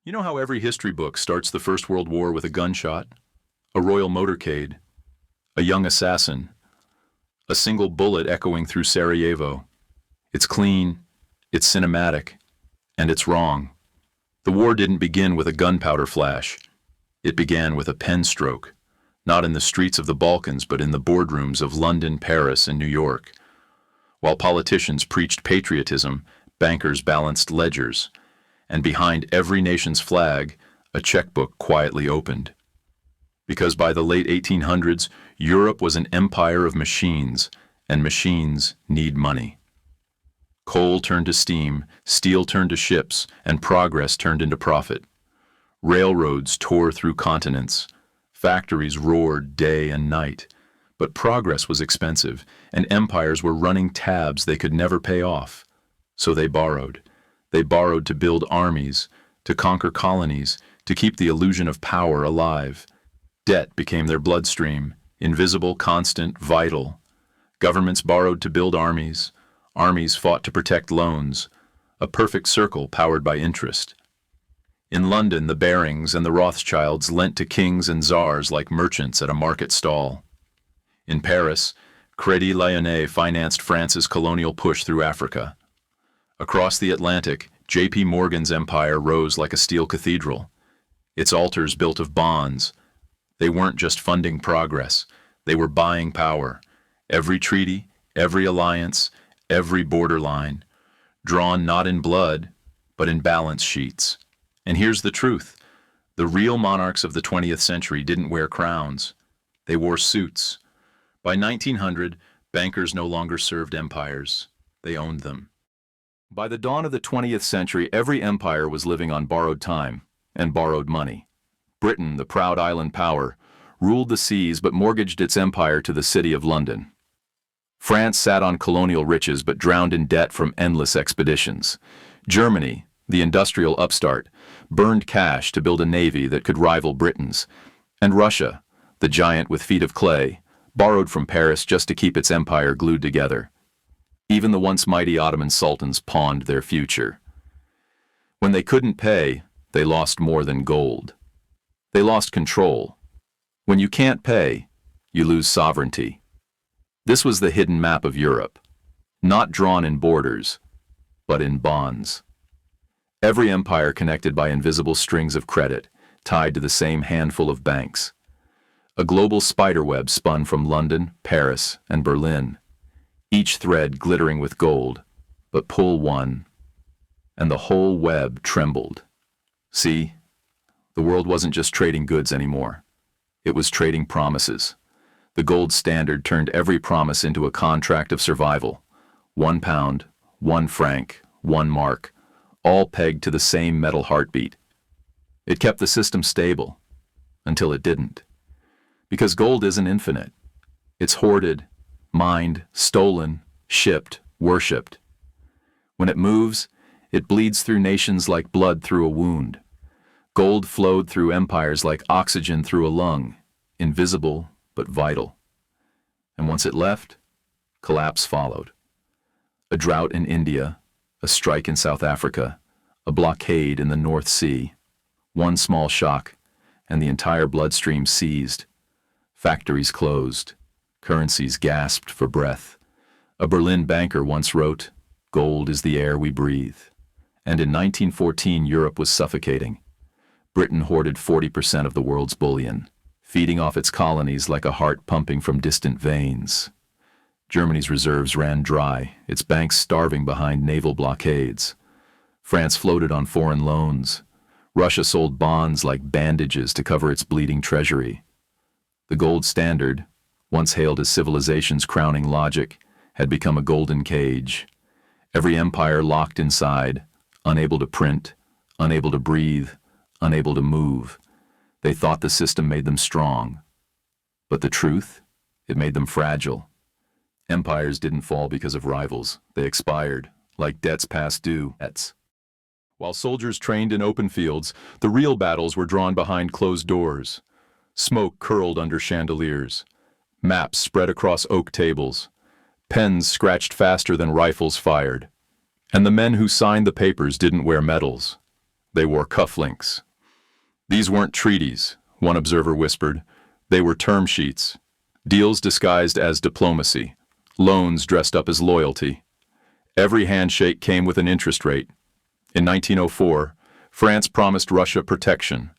You know how every history book starts the First World War with a gunshot, a royal motorcade, a young assassin, a single bullet echoing through Sarajevo. It's clean, it's cinematic, and it's wrong. The war didn't begin with a gunpowder flash. It began with a pen stroke, not in the streets of the Balkans, but in the boardrooms of London, Paris, and New York. While politicians preached patriotism, bankers balanced ledgers, and behind every nation's flag, a checkbook quietly opened. Because by the late 1800s, Europe was an empire of machines, and machines need money. Coal turned to steam, steel turned to ships, and progress turned into profit. Railroads tore through continents. Factories roared day and night. But progress was expensive, and empires were running tabs they could never pay off. So they borrowed. They borrowed to build armies, to conquer colonies, to keep the illusion of power alive. Debt became their bloodstream, invisible, constant, vital. Governments borrowed to build armies. Armies fought to protect loans, a perfect circle powered by interest. In London, the Barings and the Rothschilds lent to kings and czars like merchants at a market stall. In Paris, Crédit Lyonnais financed France's colonial push through Africa. Across the Atlantic, J.P. Morgan's empire rose like a steel cathedral, its altars built of bonds. They weren't just funding progress, they were buying power. Every treaty, every alliance, every borderline, drawn not in blood, but in balance sheets. And here's the truth. The real monarchs of the 20th century didn't wear crowns. They wore suits. By 1900, bankers no longer served empires. They owned them. By the dawn of the 20th century, every empire was living on borrowed time and borrowed money. Britain, the proud island power, ruled the seas but mortgaged its empire to the city of London. France sat on colonial riches but drowned in debt from endless expeditions. Germany, the industrial upstart, burned cash to build a navy that could rival Britain's. And Russia, the giant with feet of clay, borrowed from Paris just to keep its empire glued together. Even the once mighty Ottoman sultans pawned their future. When they couldn't pay, they lost more than gold. They lost control. When you can't pay, you lose sovereignty. This was the hidden map of Europe, not drawn in borders, but in bonds. Every empire connected by invisible strings of credit, tied to the same handful of banks. A global spiderweb spun from London, Paris, and Berlin, each thread glittering with gold, but pull one, and the whole web trembled. See, the world wasn't just trading goods anymore. It was trading promises. The gold standard turned every promise into a contract of survival. 1 pound, 1 franc, 1 mark, all pegged to the same metal heartbeat. It kept the system stable, until it didn't. Because gold isn't infinite. It's hoarded, mined, stolen, shipped, worshipped. When it moves, it bleeds through nations like blood through a wound. Gold flowed through empires like oxygen through a lung, invisible but vital. And once it left, collapse followed. A drought in India, a strike in South Africa, a blockade in the North Sea. One small shock, and the entire bloodstream seized. Factories closed. Currencies gasped for breath. A Berlin banker once wrote, "Gold is the air we breathe." And in 1914, Europe was suffocating. Britain hoarded 40% of the world's bullion, feeding off its colonies like a heart pumping from distant veins. Germany's reserves ran dry, its banks starving behind naval blockades. France floated on foreign loans. Russia sold bonds like bandages to cover its bleeding treasury. The gold standard, once hailed as civilization's crowning logic, had become a golden cage. Every empire locked inside, unable to print, unable to breathe, unable to move. They thought the system made them strong. But the truth? It made them fragile. Empires didn't fall because of rivals. They expired, like debts past due. While soldiers trained in open fields, the real battles were drawn behind closed doors. Smoke curled under chandeliers. Maps spread across oak tables. Pens scratched faster than rifles fired. And the men who signed the papers didn't wear medals. They wore cufflinks. These weren't treaties, one observer whispered. They were term sheets. Deals disguised as diplomacy. Loans dressed up as loyalty. Every handshake came with an interest rate. In 1904, France promised Russia protection,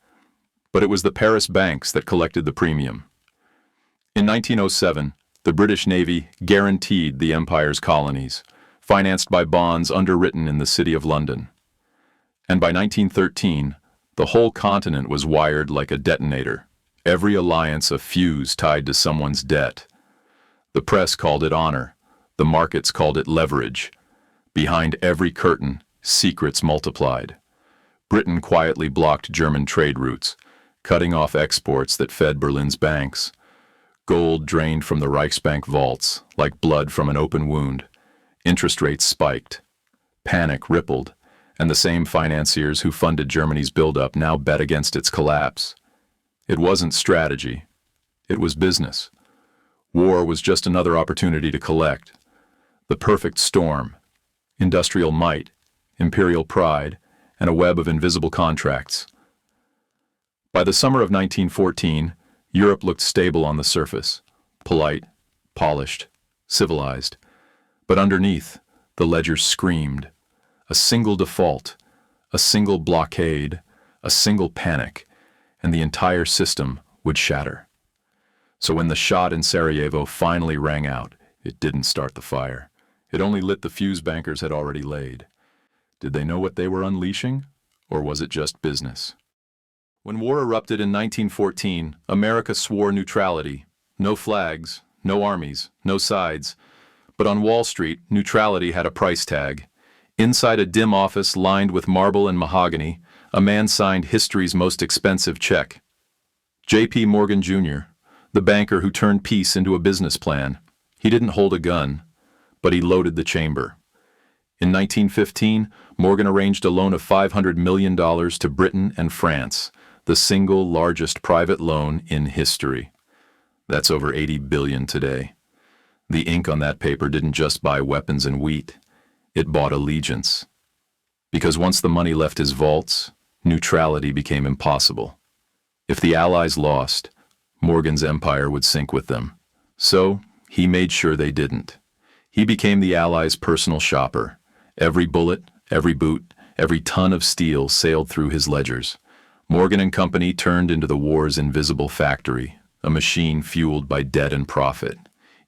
but it was the Paris banks that collected the premium. In 1907, the British Navy guaranteed the empire's colonies, financed by bonds underwritten in the City of London. And by 1913, the whole continent was wired like a detonator, every alliance a fuse tied to someone's debt. The press called it honor, the markets called it leverage. Behind every curtain, secrets multiplied. Britain quietly blocked German trade routes, cutting off exports that fed Berlin's banks. Gold drained from the Reichsbank vaults like blood from an open wound. Interest rates spiked. Panic rippled, and the same financiers who funded Germany's buildup now bet against its collapse. It wasn't strategy. It was business. War was just another opportunity to collect. The perfect storm. Industrial might, imperial pride, and a web of invisible contracts. By the summer of 1914, Europe looked stable on the surface, polite, polished, civilized. But underneath, the ledger screamed. A single default, a single blockade, a single panic, and the entire system would shatter. So when the shot in Sarajevo finally rang out, it didn't start the fire. It only lit the fuse bankers had already laid. Did they know what they were unleashing, or was it just business? When war erupted in 1914, America swore neutrality. No flags, no armies, no sides. But on Wall Street, neutrality had a price tag. Inside a dim office lined with marble and mahogany, a man signed history's most expensive check. J.P. Morgan Jr., the banker who turned peace into a business plan. He didn't hold a gun, but he loaded the chamber. In 1915, Morgan arranged a loan of $500 million to Britain and France, the single largest private loan in history. That's over $80 billion today. The ink on that paper didn't just buy weapons and wheat. It bought allegiance. Because once the money left his vaults, neutrality became impossible. If the Allies lost, Morgan's empire would sink with them. So, he made sure they didn't. He became the Allies' personal shopper. Every bullet, every boot, every ton of steel sailed through his ledgers. Morgan and Company turned into the war's invisible factory, a machine fueled by debt and profit.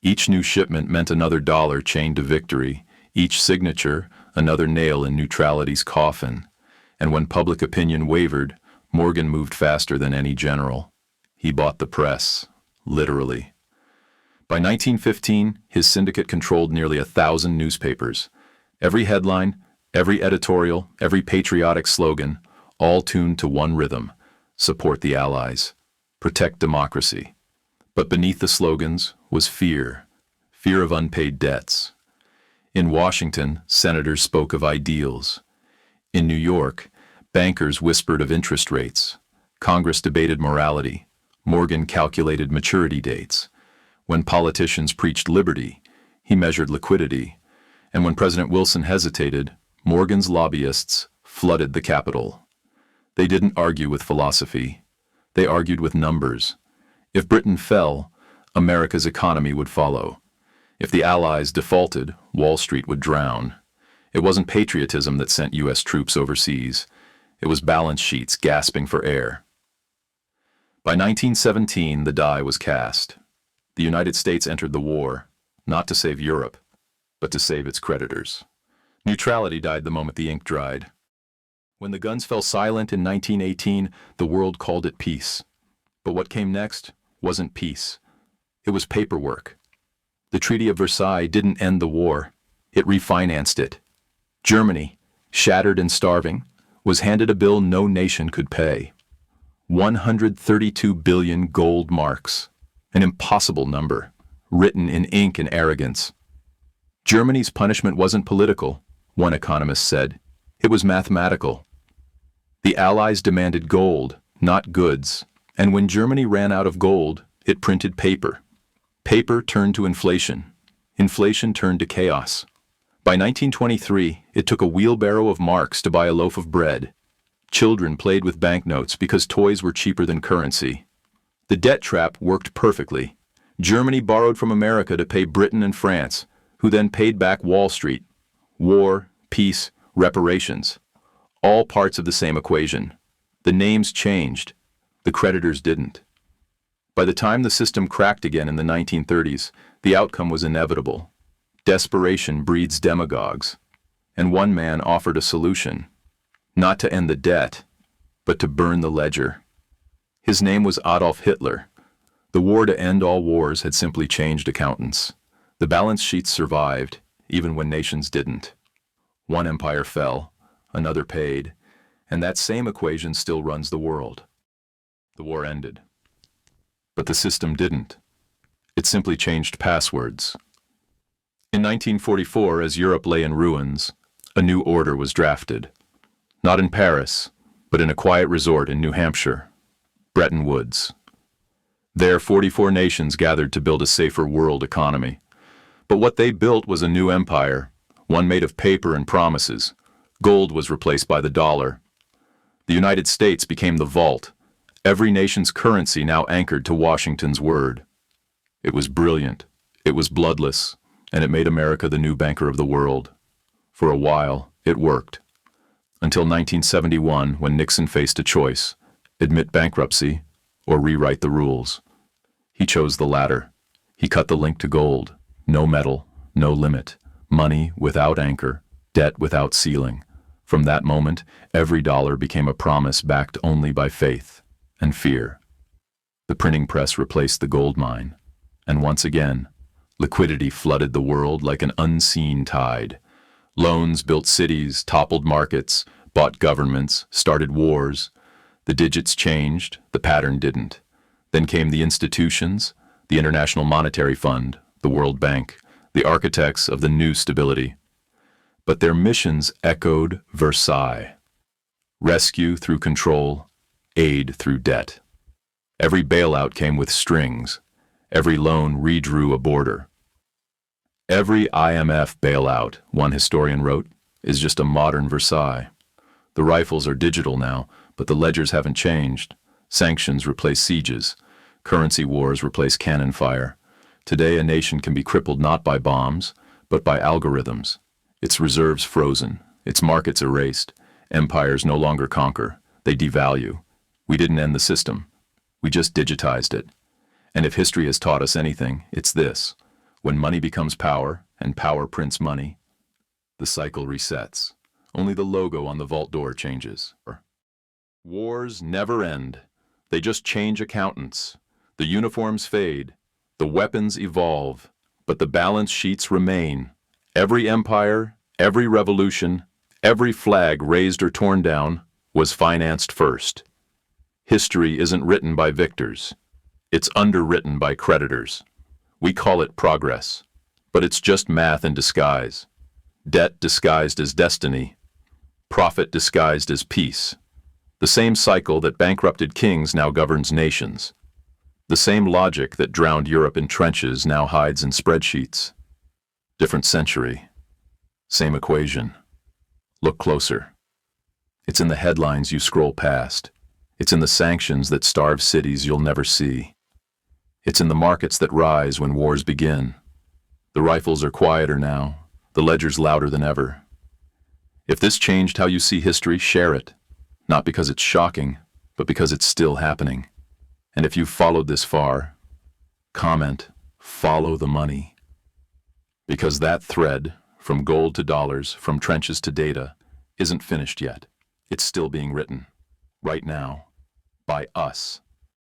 Each new shipment meant another dollar chained to victory, each signature another nail in neutrality's coffin. And when public opinion wavered, Morgan moved faster than any general. He bought the press, literally. By 1915, his syndicate controlled nearly 1,000 newspapers. Every headline, every editorial, every patriotic slogan, all tuned to one rhythm: support the Allies, protect democracy. But beneath the slogans was fear of unpaid debts. In Washington, senators spoke of ideals. In New York, bankers whispered of interest rates. Congress debated morality. Morgan calculated maturity dates. When politicians preached liberty, he measured liquidity. And when President Wilson hesitated, Morgan's lobbyists flooded the Capitol. They didn't argue with philosophy. They argued with numbers. If Britain fell, America's economy would follow. If the Allies defaulted, Wall Street would drown. It wasn't patriotism that sent U.S. troops overseas. It was balance sheets gasping for air. By 1917, the die was cast. The United States entered the war, not to save Europe, but to save its creditors. Neutrality died the moment the ink dried. When the guns fell silent in 1918, the world called it peace. But what came next wasn't peace. It was paperwork. The Treaty of Versailles didn't end the war. It refinanced it. Germany, shattered and starving, was handed a bill no nation could pay. 132 billion gold marks, an impossible number, written in ink and arrogance. Germany's punishment wasn't political, one economist said. It was mathematical. The Allies demanded gold, not goods, and when Germany ran out of gold, it printed paper. Paper turned to inflation. Inflation turned to chaos. By 1923, it took a wheelbarrow of marks to buy a loaf of bread. Children played with banknotes because toys were cheaper than currency. The debt trap worked perfectly. Germany borrowed from America to pay Britain and France, who then paid back Wall Street. War, peace, reparations. All parts of the same equation. The names changed. The creditors didn't. By the time the system cracked again in the 1930s, the outcome was inevitable. Desperation breeds demagogues. And one man offered a solution. Not to end the debt, but to burn the ledger. His name was Adolf Hitler. The war to end all wars had simply changed accountants. The balance sheets survived, even when nations didn't. One empire fell, another paid, and that same equation still runs the world. The war ended. But the system didn't. It simply changed passwords. In 1944, as Europe lay in ruins, a new order was drafted. Not in Paris, but in a quiet resort in New Hampshire, Bretton Woods. There, 44 nations gathered to build a safer world economy. But what they built was a new empire, one made of paper and promises. Gold was replaced by the dollar. The United States became the vault, every nation's currency now anchored to Washington's word. It was brilliant, it was bloodless, and it made America the new banker of the world. For a while, it worked. Until 1971, when Nixon faced a choice: admit bankruptcy or rewrite the rules. He chose the latter. He cut the link to gold. No metal, no limit. Money without anchor, debt without ceiling. From that moment, every dollar became a promise backed only by faith and fear. The printing press replaced the gold mine. And once again, liquidity flooded the world like an unseen tide. Loans built cities, toppled markets, bought governments, started wars. The digits changed, the pattern didn't. Then came the institutions, the International Monetary Fund, the World Bank, the architects of the new stability. But their missions echoed Versailles. Rescue through control, aid through debt. Every bailout came with strings. Every loan redrew a border. Every IMF bailout, one historian wrote, is just a modern Versailles. The rifles are digital now, but the ledgers haven't changed. Sanctions replace sieges. Currency wars replace cannon fire. Today, a nation can be crippled not by bombs, but by algorithms. Its reserves frozen, its markets erased. Empires no longer conquer, they devalue. We didn't end the system. We just digitized it. And if history has taught us anything, it's this: when money becomes power, and power prints money, the cycle resets. Only the logo on the vault door changes. Wars never end. They just change accountants. The uniforms fade. The weapons evolve. But the balance sheets remain. Every empire, every revolution, every flag raised or torn down was financed first. History isn't written by victors. It's underwritten by creditors. We call it progress, but it's just math in disguise. Debt disguised as destiny. Profit disguised as peace. The same cycle that bankrupted kings now governs nations. The same logic that drowned Europe in trenches now hides in spreadsheets. Different century. Same equation. Look closer. It's in the headlines you scroll past. It's in the sanctions that starve cities you'll never see. It's in the markets that rise when wars begin. The rifles are quieter now, the ledger's louder than ever. If this changed how you see history, share it. Not because it's shocking, but because it's still happening. And if you've followed this far, comment, follow the money. Because that thread, from gold to dollars, from trenches to data, isn't finished yet. It's still being written, right now, by us.